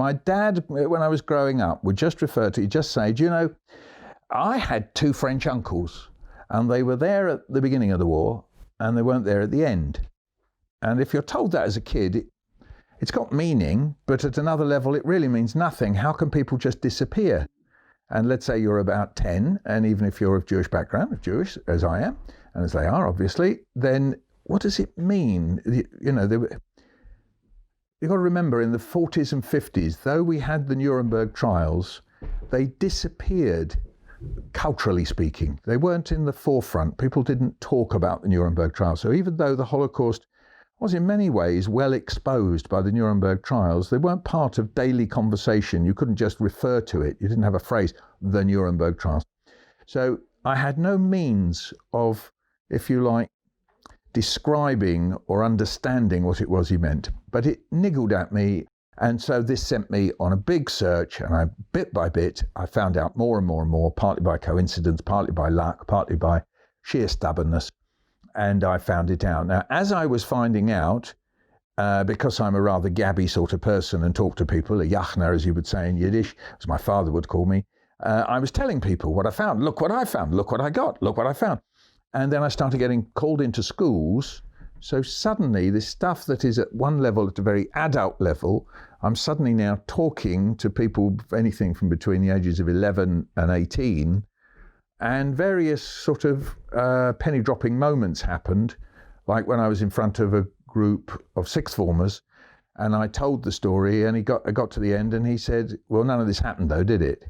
My dad, when I was growing up, would just refer to, he'd just say, do you know, I had 2 French uncles and they were there at the beginning of the war and they weren't there at the end. And if you're told that as a kid, it's got meaning, but at another level, it really means nothing. How can people just disappear? And let's say you're about 10, and even if you're of Jewish background, Jewish, as I am, and as they are, obviously, then what does it mean? You know, you've got to remember, in the 40s and 50s, though we had the Nuremberg trials, they disappeared, culturally speaking. They weren't in the forefront. People didn't talk about the Nuremberg trials. So even though the Holocaust was in many ways well exposed by the Nuremberg trials, they weren't part of daily conversation. You couldn't just refer to it. You didn't have a phrase, the Nuremberg trials. So I had no means of, if you like, describing or understanding what it was he meant. But it niggled at me. And so this sent me on a big search, and bit by bit, I found out more and more and more, partly by coincidence, partly by luck, partly by sheer stubbornness. And I found it out. Now, as I was finding out, because I'm a rather gabby sort of person and talk to people, a yachner, as you would say in Yiddish, as my father would call me, I was telling people what I found. Look what I found. Look what I got. Look what I found. And then I started getting called into schools. So suddenly this stuff that is at one level, at a very adult level, I'm suddenly now talking to people, anything from between the ages of 11 and 18, and various sort of penny dropping moments happened, like when I was in front of a group of sixth formers and I told the story, and I got to the end and he said, well, none of this happened though, did it?